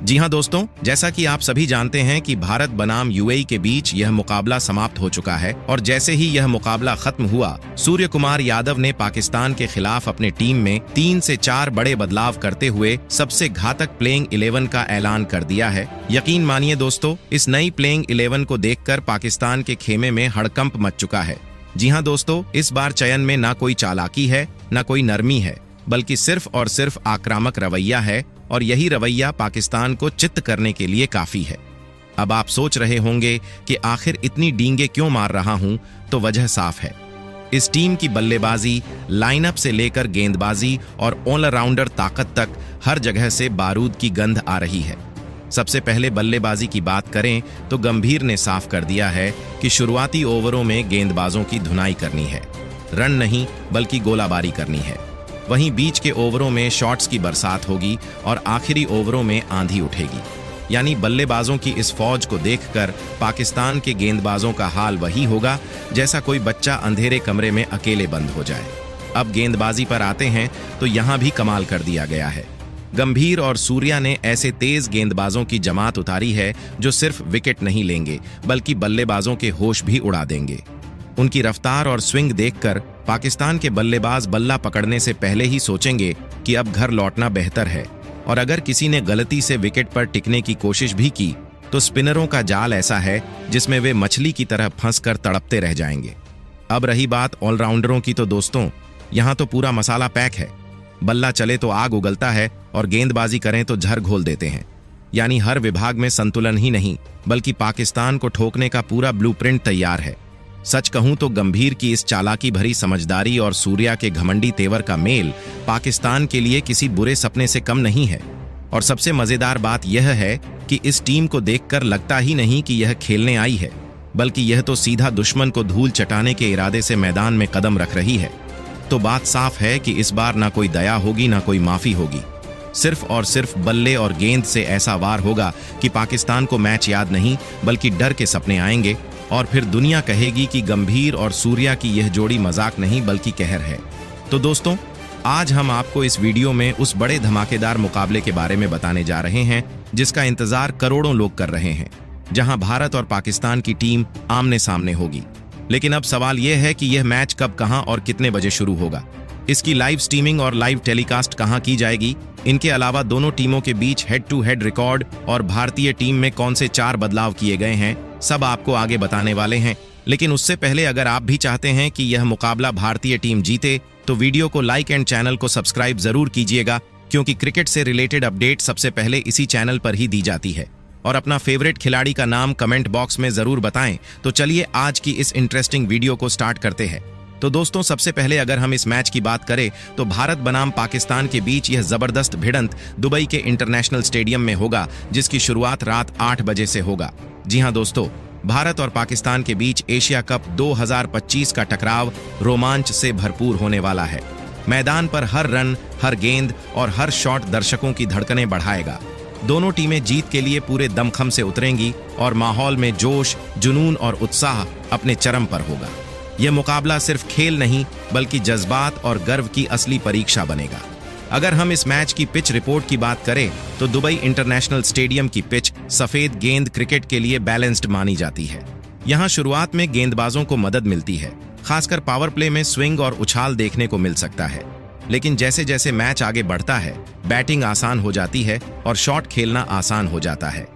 जी हां दोस्तों, जैसा कि आप सभी जानते हैं कि भारत बनाम यूएई के बीच यह मुकाबला समाप्त हो चुका है और जैसे ही यह मुकाबला खत्म हुआ, सूर्य कुमार यादव ने पाकिस्तान के खिलाफ अपने टीम में 3 से 4 बड़े बदलाव करते हुए सबसे घातक प्लेइंग 11 का ऐलान कर दिया है। यकीन मानिए दोस्तों, इस नई प्लेइंग 11 को देखकर पाकिस्तान के खेमे में हड़कंप मच चुका है। जी हाँ दोस्तों, इस बार चयन में ना कोई चालाकी है, ना कोई नरमी है, बल्कि सिर्फ और सिर्फ आक्रामक रवैया है और यही रवैया पाकिस्तान को चित्त करने के लिए काफी है। अब आप सोच रहे होंगे कि आखिर इतनी डींगे क्यों मार रहा हूं, तो वजह साफ है। इस टीम की बल्लेबाजी, लाइनअप से लेकर गेंदबाजी और ऑलराउंडर ताकत तक हर जगह से बारूद की गंध आ रही है। सबसे पहले बल्लेबाजी की बात करें तो गंभीर ने साफ कर दिया है कि शुरुआती ओवरों में गेंदबाजों की धुनाई करनी है, रन नहीं बल्कि गोलाबारी करनी है। वहीं बीच के ओवरों में शॉट्स की बरसात होगी और आखिरी ओवरों में आंधी उठेगी। यानी बल्लेबाजों की इस फौज को देखकर पाकिस्तान के गेंदबाजों का हाल वही होगा जैसा कोई बच्चा अंधेरे कमरे में अकेले बंद हो जाए। अब गेंदबाजी पर आते हैं तो यहां भी कमाल कर दिया गया है। गंभीर और सूर्या ने ऐसे तेज गेंदबाजों की जमात उतारी है जो सिर्फ विकेट नहीं लेंगे बल्कि बल्लेबाजों के होश भी उड़ा देंगे। उनकी रफ्तार और स्विंग देखकर पाकिस्तान के बल्लेबाज बल्ला पकड़ने से पहले ही सोचेंगे कि अब घर लौटना बेहतर है, और अगर किसी ने गलती से विकेट पर टिकने की कोशिश भी की तो स्पिनरों का जाल ऐसा है जिसमें वे मछली की तरह फंसकर तड़पते रह जाएंगे। अब रही बात ऑलराउंडरों की, तो दोस्तों यहां तो पूरा मसाला पैक है। बल्ला चले तो आग उगलता है और गेंदबाजी करें तो झर घोल देते हैं। यानी हर विभाग में संतुलन ही नहीं बल्कि पाकिस्तान को ठोकने का पूरा ब्लूप्रिंट तैयार है। सच कहूं तो गंभीर की इस चालाकी भरी समझदारी और सूर्या के घमंडी तेवर का मेल पाकिस्तान के लिए किसी बुरे सपने से कम नहीं है। और सबसे मजेदार बात यह है कि इस टीम को देखकर लगता ही नहीं कि यह खेलने आई है, बल्कि यह तो सीधा दुश्मन को धूल चटाने के इरादे से मैदान में कदम रख रही है। तो बात साफ है कि इस बार ना कोई दया होगी ना कोई माफी होगी। सिर्फ और सिर्फ बल्ले और गेंद से ऐसा वार होगा कि पाकिस्तान को मैच याद नहीं बल्कि डर के सपने आएंगे और फिर दुनिया कहेगी कि गंभीर और सूर्या की यह जोड़ी मजाक नहीं बल्कि कहर है। तो दोस्तों, आज हम आपको इस वीडियो में उस बड़े धमाकेदार मुकाबले के बारे में बताने जा रहे हैं जिसका इंतजार करोड़ों लोग कर रहे हैं, जहां भारत और पाकिस्तान की टीम आमने सामने होगी। लेकिन अब सवाल यह है कि यह मैच कब, कहां और कितने बजे शुरू होगा, इसकी लाइव स्ट्रीमिंग और लाइव टेलीकास्ट कहां की जाएगी, इनके अलावा दोनों टीमों के बीच हेड टू हेड रिकॉर्ड और भारतीय टीम में कौन से 4 बदलाव किए गए हैं, सब आपको आगे बताने वाले हैं। लेकिन उससे पहले अगर आप भी चाहते हैं कि यह मुकाबला भारतीय टीम जीते तो वीडियो को लाइक एंड चैनल को सब्सक्राइब जरूर कीजिएगा, क्योंकि क्रिकेट से रिलेटेड अपडेट सबसे पहले इसी चैनल पर ही दी जाती है। और अपना फेवरेट खिलाड़ी का नाम कमेंट बॉक्स में जरूर बताएं। तो चलिए आज की इस इंटरेस्टिंग वीडियो को स्टार्ट करते हैं। तो दोस्तों, सबसे पहले अगर हम इस मैच की बात करें तो भारत बनाम पाकिस्तान के बीच यह जबरदस्त भिड़ंत दुबई के इंटरनेशनल स्टेडियम में होगा, जिसकी शुरुआत रात 8 बजे से होगा। जी हां दोस्तों, भारत और पाकिस्तान के बीच एशिया कप 2025 का टकराव रोमांच से भरपूर होने वाला है। मैदान पर हर रन, हर गेंद और हर शॉट दर्शकों की धड़कनें बढ़ाएगा। दोनों टीमें जीत के लिए पूरे दमखम से उतरेंगी और माहौल में जोश, जुनून और उत्साह अपने चरम पर होगा। यह मुकाबला सिर्फ खेल नहीं बल्कि जज्बात और गर्व की असली परीक्षा बनेगा। अगर हम इस मैच की पिच रिपोर्ट की बात करें तो दुबई इंटरनेशनल स्टेडियम की पिच सफेद गेंद क्रिकेट के लिए बैलेंस्ड मानी जाती है। यहां शुरुआत में गेंदबाजों को मदद मिलती है, खासकर पावर प्ले में स्विंग और उछाल देखने को मिल सकता है। लेकिन जैसे जैसे मैच आगे बढ़ता है, बैटिंग आसान हो जाती है और शॉट खेलना आसान हो जाता है।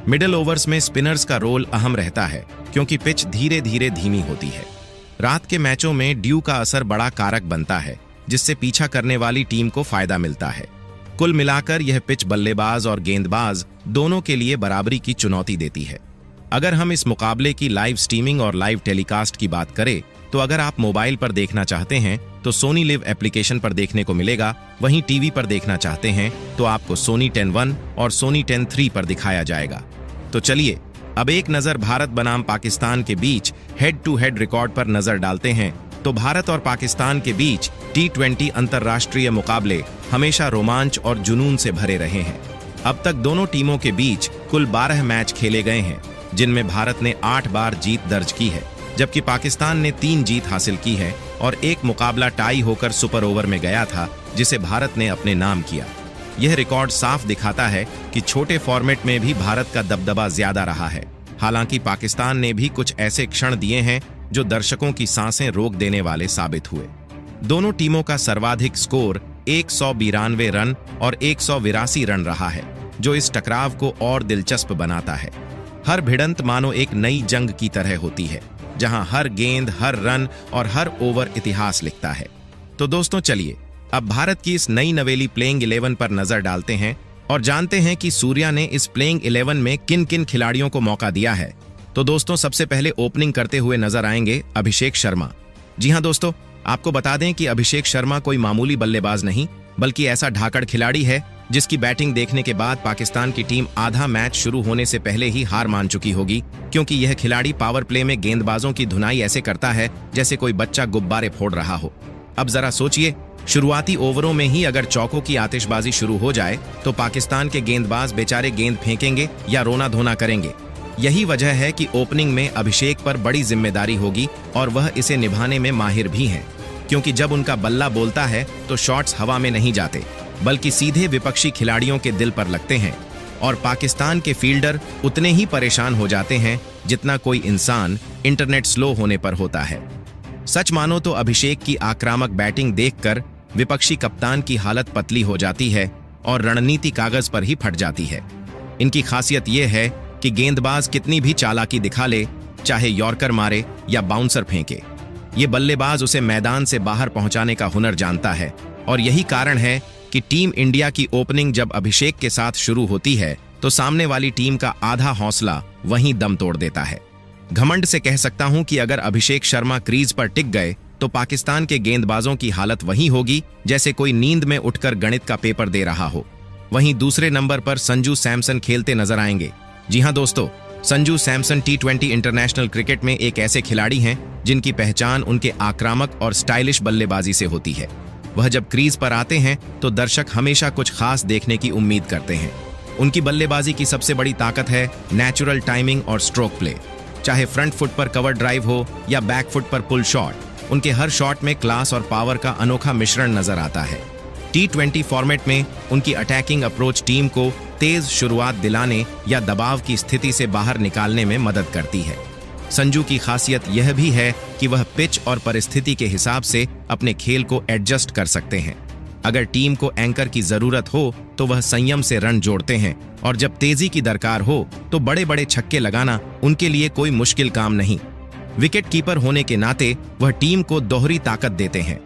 मिडिल ओवर्स में स्पिनर्स का रोल अहम रहता है, क्योंकि पिच धीरे धीरे धीमी होती है। रात के मैचों में ड्यू का असर बड़ा कारक बनता है, जिससे पीछा करने वाली टीम को फायदा मिलता है। कुल मिलाकर यह पिच बल्लेबाज और गेंदबाज दोनों के लिए बराबरी की चुनौती देती है। अगर हम इस मुकाबले की लाइव स्ट्रीमिंग और लाइव टेलीकास्ट की बात करें तो अगर आप मोबाइल पर देखना चाहते हैं तो सोनी लिव एप्लीकेशन पर देखने को मिलेगा। वहीं टीवी पर देखना चाहते हैं तो आपको सोनी 10-1 और सोनी 10-3 पर दिखाया जाएगा। तो चलिए अब एक नजर भारत बनाम पाकिस्तान के बीच हेड टू हेड रिकॉर्ड पर नजर डालते हैं। तो भारत और पाकिस्तान के बीच T20 अंतर्राष्ट्रीय मुकाबले हमेशा रोमांच और जुनून से भरे रहे हैं। अब तक दोनों टीमों के बीच कुल 12 मैच खेले गए हैं, जिनमें भारत ने 8 बार जीत दर्ज की है, जबकि पाकिस्तान ने 3 जीत हासिल की है और एक मुकाबला टाई होकर सुपर ओवर में गया था, जिसे भारत ने अपने नाम किया। यह रिकॉर्ड साफ दिखाता है कि छोटे फॉर्मेट में भी भारत का दबदबा ज्यादा रहा है। हालांकि पाकिस्तान ने भी कुछ ऐसे क्षण दिए हैं जो दर्शकों की सांसें रोक देने वाले साबित हुए। दोनों टीमों का सर्वाधिक स्कोर 192 रन और 182 रन रहा है, जो इस टकराव को और दिलचस्प बनाता है। हर भिड़ंत मानो एक नई जंग की तरह होती है, जहां हर गेंद, हर रन और हर ओवर इतिहास लिखता है। तो दोस्तों चलिए अब भारत की इस नई नवेली प्लेइंग 11 पर नजर डालते हैं और जानते हैं कि सूर्या ने इस प्लेइंग 11 में किन किन खिलाड़ियों को मौका दिया है। तो दोस्तों सबसे पहले ओपनिंग करते हुए नजर आएंगे अभिषेक शर्मा। जी हां दोस्तों, आपको बता दें कि अभिषेक शर्मा कोई मामूली बल्लेबाज नहीं, बल्कि ऐसा ढाकड़ खिलाड़ी है जिसकी बैटिंग देखने के बाद पाकिस्तान की टीम आधा मैच शुरू होने से पहले ही हार मान चुकी होगी, क्योंकि यह खिलाड़ी पावर प्ले में गेंदबाजों की धुनाई ऐसे करता है जैसे कोई बच्चा गुब्बारे फोड़ रहा हो। अब जरा सोचिए, शुरुआती ओवरों में ही अगर चौकों की आतिशबाजी शुरू हो जाए तो पाकिस्तान के गेंदबाज बेचारे गेंद फेंकेंगे या रोना धोना करेंगे। यही वजह है कि ओपनिंग में अभिषेक पर बड़ी जिम्मेदारी होगी और वह इसे निभाने में माहिर भी हैं, क्योंकि जब उनका बल्ला बोलता है तो शॉट्स हवा में नहीं जाते, बल्कि सीधे विपक्षी खिलाड़ियों के दिल पर लगते हैं और पाकिस्तान के फील्डर उतने ही परेशान हो जाते हैं जितना कोई इंसान इंटरनेट स्लो होने पर होता है। सच मानो तो अभिषेक की आक्रामक बैटिंग देखकर विपक्षी कप्तान की हालत पतली हो जाती है और रणनीति कागज पर ही फट जाती है। इनकी खासियत यह है कि गेंदबाज कितनी भी चालाकी दिखा ले, चाहे यॉर्कर मारे या बाउंसर फेंके, ये बल्लेबाज उसे मैदान से बाहर पहुंचाने का हुनर जानता है। और यही कारण है कि टीम इंडिया की ओपनिंग जब अभिषेक के साथ शुरू होती है तो सामने वाली टीम का आधा हौसला वहीं दम तोड़ देता है। घमंड से कह सकता हूं कि अगर अभिषेक शर्मा क्रीज पर टिक गए तो पाकिस्तान के गेंदबाजों की हालत वही होगी जैसे कोई नींद में उठकर गणित का पेपर दे रहा हो। वहीं दूसरे नंबर पर संजू सैमसन खेलते नजर आएंगे। जी हां दोस्तों, Sanju Samson T20 international cricket में एक ऐसे खिलाड़ी हैं जिनकी पहचान उनके आक्रामक और स्टाइलिश बल्लेबाजी से होती है। वह जब क्रीज पर आते हैं तो दर्शक हमेशा कुछ खास देखने की उम्मीद करते हैं। उनकी बल्लेबाजी की सबसे बड़ी ताकत है नेचुरल टाइमिंग और स्ट्रोक प्ले। चाहे फ्रंट फुट पर कवर ड्राइव हो या बैक फुट पर पुल शॉट, उनके हर शॉट में क्लास और पावर का अनोखा मिश्रण नजर आता है। T20 फॉर्मेट में उनकी अटैकिंग अप्रोच टीम को तेज शुरुआत दिलाने या दबाव की स्थिति से बाहर निकालने में मदद करती है। संजू की खासियत यह भी है कि वह पिच और परिस्थिति के हिसाब से अपने खेल को एडजस्ट कर सकते हैं। अगर टीम को एंकर की जरूरत हो तो वह संयम से रन जोड़ते हैं, और जब तेजी की दरकार हो तो बड़े बड़े छक्के लगाना उनके लिए कोई मुश्किल काम नहीं। विकेट कीपर होने के नाते वह टीम को दोहरी ताकत देते हैं,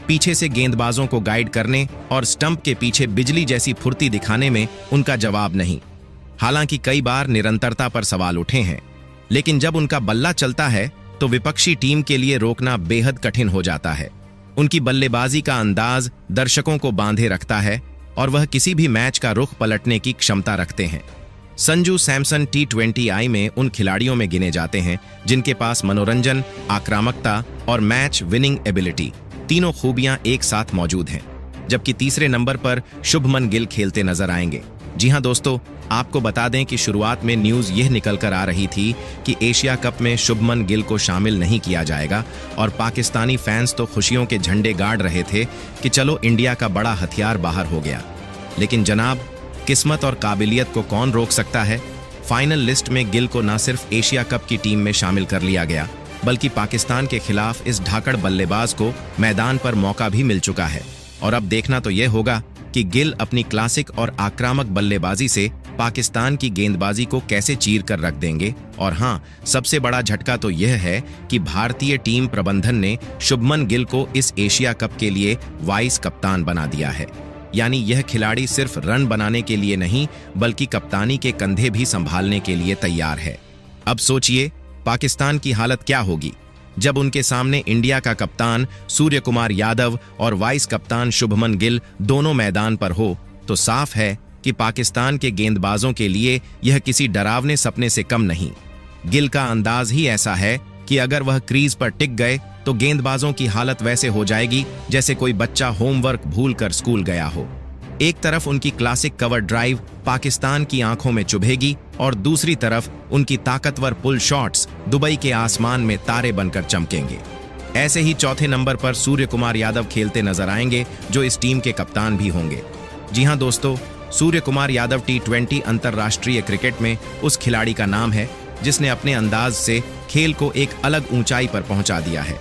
पीछे से गेंदबाजों को गाइड करने और स्टंप के पीछे बिजली जैसी फुर्ती दिखाने में उनका जवाब नहीं। हालांकि कई बार निरंतरता पर सवाल उठे हैं, लेकिन जब उनका बल्ला चलता है तो विपक्षी टीम के लिए रोकना बेहद कठिन हो जाता है। उनकी बल्लेबाजी का अंदाज दर्शकों को बांधे रखता है और वह किसी भी मैच का रुख पलटने की क्षमता रखते हैं। संजू सैमसन T20I में उन खिलाड़ियों में गिने जाते हैं जिनके पास मनोरंजन, आक्रामकता और मैच विनिंग एबिलिटी तीनों खूबियां एक साथ मौजूद हैं। जबकि तीसरे नंबर पर शुभमन गिल खेलते नजर आएंगे। जी हां दोस्तों, आपको बता दें कि शुरुआत में न्यूज यह निकल कर आ रही थी कि एशिया कप में शुभमन गिल को शामिल नहीं किया जाएगा, और पाकिस्तानी फैंस तो खुशियों के झंडे गाड़ रहे थे कि चलो इंडिया का बड़ा हथियार बाहर हो गया। लेकिन जनाब, किस्मत और काबिलियत को कौन रोक सकता है। फाइनल लिस्ट में गिल को न सिर्फ एशिया कप की टीम में शामिल कर लिया गया, बल्कि पाकिस्तान के खिलाफ इस ढाकड़ बल्लेबाज को मैदान पर मौका भी मिल चुका है। और अब देखना तो यह होगा कि गिल अपनी क्लासिक और आक्रामक बल्लेबाजी से पाकिस्तान की गेंदबाजी को कैसे चीर कर रख देंगे। और हाँ, सबसे बड़ा झटका तो यह है कि भारतीय टीम प्रबंधन ने शुभमन गिल को इस एशिया कप के लिए वाइस कप्तान बना दिया है। यानी यह खिलाड़ी सिर्फ रन बनाने के लिए नहीं, बल्कि कप्तानी के कंधे भी संभालने के लिए तैयार है। अब सोचिए पाकिस्तान की हालत क्या होगी जब उनके सामने इंडिया का कप्तान सूर्य कुमार यादव और वाइस कप्तान शुभमन गिल दोनों मैदान पर हो। तो साफ है कि पाकिस्तान के गेंदबाजों के लिए यह किसी डरावने सपने से कम नहीं। गिल का अंदाज ही ऐसा है कि अगर वह क्रीज पर टिक गए तो गेंदबाजों की हालत वैसे हो जाएगी जैसे कोई बच्चा होमवर्क भूलकर स्कूल गया हो। एक तरफ उनकी क्लासिक कवर ड्राइव पाकिस्तान की आंखों में चुभेगी, और दूसरी तरफ उनकी ताकतवर पुल शॉट्स दुबई के आसमान में तारे बनकर चमकेंगे। ऐसे ही चौथे नंबर पर सूर्य कुमार यादव खेलते नजर आएंगे, जो इस टीम के कप्तान भी होंगे। जी हां दोस्तों, सूर्य कुमार यादव T20 अंतर्राष्ट्रीय क्रिकेट में उस खिलाड़ी का नाम है जिसने अपने अंदाज से खेल को एक अलग ऊंचाई पर पहुंचा दिया है।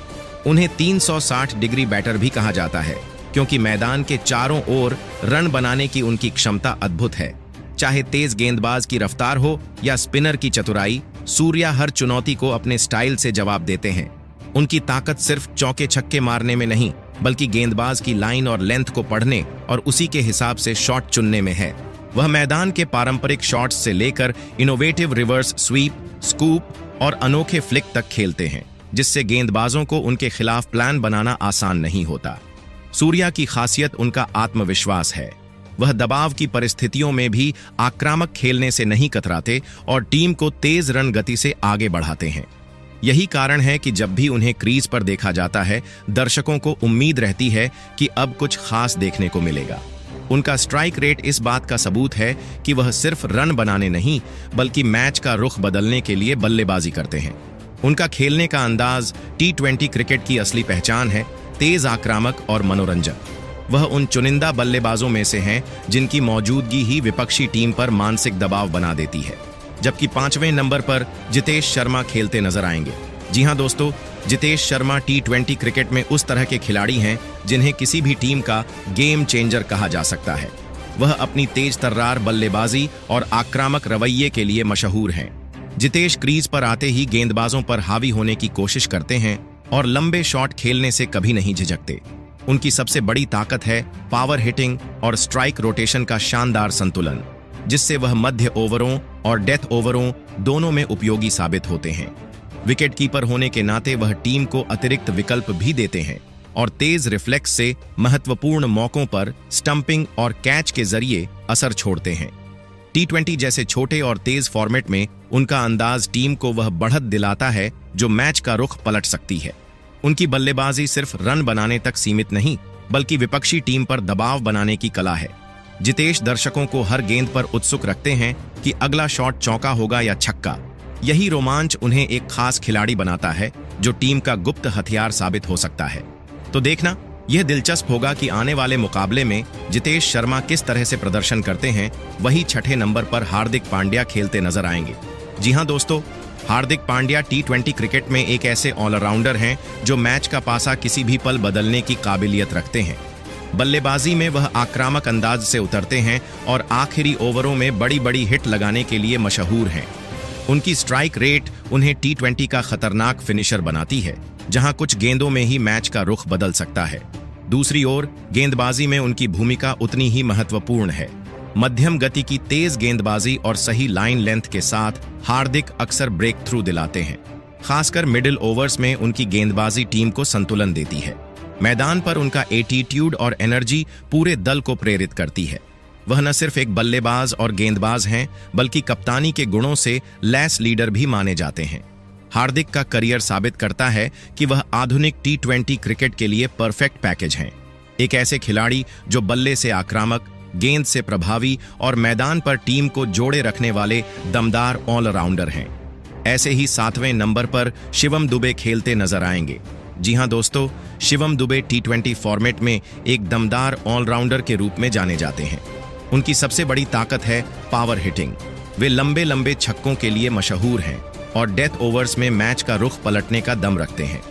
उन्हें 360 डिग्री बैटर भी कहा जाता है क्योंकि मैदान के चारों ओर रन बनाने की उनकी क्षमता अद्भुत है। चाहे तेज गेंदबाज की रफ्तार हो या स्पिनर की चतुराई, सूर्या हर चुनौती को अपने स्टाइल से जवाब देते हैं। उनकी ताकत सिर्फ चौके छक्के मारने में नहीं, बल्कि गेंदबाज की लाइन और लेंथ को पढ़ने और उसी के हिसाब से शॉट चुनने में है। वह मैदान के पारंपरिक शॉट्स से लेकर इनोवेटिव रिवर्स स्वीप, स्कूप और अनोखे फ्लिक तक खेलते हैं, जिससे गेंदबाजों को उनके खिलाफ प्लान बनाना आसान नहीं होता। सूर्या की खासियत उनका आत्मविश्वास है। वह दबाव की परिस्थितियों में भी आक्रामक खेलने से नहीं कतराते और टीम को तेज रन गति से आगे बढ़ाते हैं। यही कारण है कि जब भी उन्हें क्रीज पर देखा जाता है, दर्शकों को उम्मीद रहती है कि अब कुछ खास देखने को मिलेगा। उनका स्ट्राइक रेट इस बात का सबूत है कि वह सिर्फ रन बनाने नहीं, बल्कि मैच का रुख बदलने के लिए बल्लेबाजी करते हैं। उनका खेलने का अंदाज T20 क्रिकेट की असली पहचान है, तेज, आक्रामक और मनोरंजक। वह उन चुनिंदा बल्लेबाजों में से हैं जिनकी मौजूदगी ही विपक्षी टीम पर मानसिक दबाव बना देती है। जबकि 5वें नंबर पर जितेश शर्मा खेलते नजर आएंगे। जी हां दोस्तों, जितेश शर्मा T20 क्रिकेट में उस तरह के खिलाड़ी हैं जिन्हें किसी भी टीम का गेम चेंजर कहा जा सकता है। वह अपनी तेज तर्रार बल्लेबाजी और आक्रामक रवैये के लिए मशहूर हैं। जितेश क्रीज पर आते ही गेंदबाजों पर हावी होने की कोशिश करते हैं और लंबे शॉट खेलने से कभी नहीं झिझकते। उनकी सबसे बड़ी ताकत है पावर हिटिंग और स्ट्राइक रोटेशन का शानदार संतुलन, जिससे वह मध्य ओवरों और डेथ ओवरों दोनों में उपयोगी साबित होते हैं। विकेटकीपर होने के नाते वह टीम को अतिरिक्त विकल्प भी देते हैं और तेज रिफ्लेक्स से महत्वपूर्ण मौकों पर स्टंपिंग और कैच के जरिए असर छोड़ते हैं। T20 जैसे छोटे और तेज फॉर्मेट में उनका अंदाज टीम को वह बढ़त दिलाता है जो मैच का रुख पलट सकती है। उनकी बल्लेबाजी सिर्फ रन बनाने तक सीमित नहीं, बल्कि विपक्षी टीम पर दबाव बनाने की कला है। जितेश दर्शकों को हर गेंद पर उत्सुक रखते हैं कि अगला शॉट चौका होगा या छक्का। यही रोमांच उन्हें एक खास खिलाड़ी बनाता है जो टीम का गुप्त हथियार साबित हो सकता है। तो देखना यह दिलचस्प होगा कि आने वाले मुकाबले में जितेश शर्मा किस तरह से प्रदर्शन करते हैं। वही 6ठे नंबर पर हार्दिक पांड्या खेलते नजर आएंगे। जी हां दोस्तों, हार्दिक पांड्या T20 क्रिकेट में एक ऐसे ऑलराउंडर हैं जो मैच का पासा किसी भी पल बदलने की काबिलियत रखते हैं। बल्लेबाजी में वह आक्रामक अंदाज से उतरते हैं और आखिरी ओवरों में बड़ी बड़ी हिट लगाने के लिए मशहूर हैं। उनकी स्ट्राइक रेट उन्हें T20 का खतरनाक फिनिशर बनाती है, जहां कुछ गेंदों में ही मैच का रुख बदल सकता है। दूसरी ओर गेंदबाजी में उनकी भूमिका उतनी ही महत्वपूर्ण है। मध्यम गति की तेज गेंदबाजी और सही लाइन लेंथ के साथ हार्दिक अक्सर ब्रेक थ्रू दिलाते हैं। खासकर मिडिल ओवर्स में उनकी गेंदबाजी टीम को संतुलन देती है। मैदान पर उनका एटीट्यूड और एनर्जी पूरे दल को प्रेरित करती है। वह न सिर्फ एक बल्लेबाज और गेंदबाज हैं, बल्कि कप्तानी के गुणों से लैस लीडर भी माने जाते हैं। हार्दिक का करियर साबित करता है कि वह आधुनिक T20 क्रिकेट के लिए परफेक्ट पैकेज हैं। एक ऐसे खिलाड़ी जो बल्ले से आक्रामक, गेंद से प्रभावी और मैदान पर टीम को जोड़े रखने वाले दमदार ऑलराउंडर हैं। ऐसे ही 7वें नंबर पर शिवम दुबे खेलते नजर आएंगे। जी हां दोस्तों, शिवम दुबे T20 फॉर्मेट में एक दमदार ऑलराउंडर के रूप में जाने जाते हैं। उनकी सबसे बड़ी ताकत है पावर हिटिंग। वे लंबे लंबे छक्कों के लिए मशहूर हैं और डेथ ओवर्स में मैच का रुख पलटने का दम रखते हैं।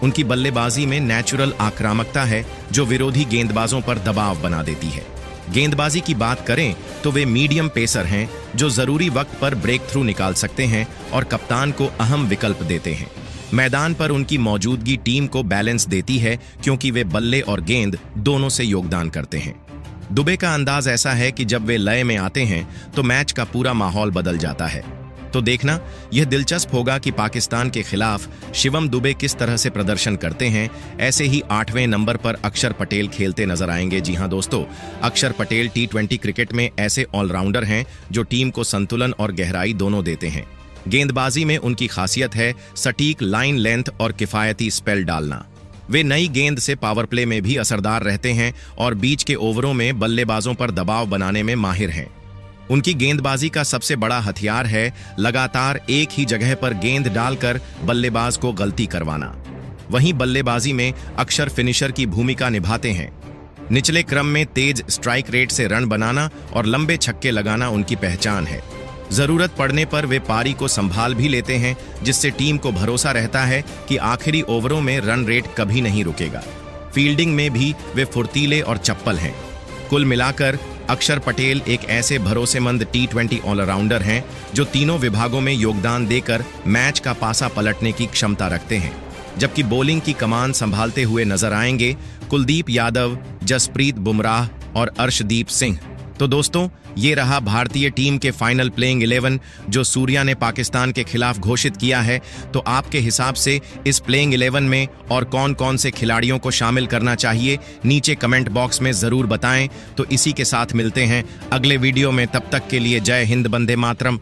उनकी बल्लेबाजी में नेचुरल आक्रामकता है जो विरोधी गेंदबाजों पर दबाव बना देती है। गेंदबाजी की बात करें तो वे मीडियम पेसर हैं जो जरूरी वक्त पर ब्रेक थ्रू निकाल सकते हैं और कप्तान को अहम विकल्प देते हैं। मैदान पर उनकी मौजूदगी टीम को बैलेंस देती है क्योंकि वे बल्ले और गेंद दोनों से योगदान करते हैं। दुबे का अंदाज ऐसा है कि जब वे लय में आते हैं तो मैच का पूरा माहौल बदल जाता है। तो देखना यह दिलचस्प होगा कि पाकिस्तान के खिलाफ शिवम दुबे किस तरह से प्रदर्शन करते हैं। ऐसे ही 8वें नंबर पर अक्षर पटेल खेलते नजर आएंगे। जी हां दोस्तों, अक्षर पटेल T20 क्रिकेट में ऐसे ऑलराउंडर हैं जो टीम को संतुलन और गहराई दोनों देते हैं। गेंदबाजी में उनकी खासियत है सटीक लाइन लेंथ और किफायती स्पेल डालना। वे नई गेंद से पावर प्ले में भी असरदार रहते हैं और बीच के ओवरों में बल्लेबाजों पर दबाव बनाने में माहिर हैं। उनकी गेंदबाजी का सबसे बड़ा हथियार है लगातार एक ही जगह पर गेंद डालकर बल्लेबाज को गलती करवाना। वहीं बल्लेबाजी में अक्षर फिनिशर की भूमिका निभाते हैं। निचले क्रम में तेज स्ट्राइक रेट से रन बनाना और लंबे छक्के लगाना उनकी पहचान है। जरूरत पड़ने पर वे पारी को संभाल भी लेते हैं, जिससे टीम को भरोसा रहता है कि आखिरी ओवरों में रन रेट कभी नहीं रुकेगा। फील्डिंग में भी वे फुर्तीले और चप्पल हैं। कुल मिलाकर अक्षर पटेल एक ऐसे भरोसेमंद T20 ऑलराउंडर हैं जो तीनों विभागों में योगदान देकर मैच का पासा पलटने की क्षमता रखते हैं। जबकि बॉलिंग की कमान संभालते हुए नजर आएंगे कुलदीप यादव, जसप्रीत बुमराह और अर्शदीप सिंह। तो दोस्तों, ये रहा भारतीय टीम के फाइनल प्लेइंग 11 जो सूर्या ने पाकिस्तान के खिलाफ घोषित किया है। तो आपके हिसाब से इस प्लेइंग 11 में और कौन कौन से खिलाड़ियों को शामिल करना चाहिए, नीचे कमेंट बॉक्स में जरूर बताएं। तो इसी के साथ मिलते हैं अगले वीडियो में। तब तक के लिए जय हिंद, वंदे मातरम।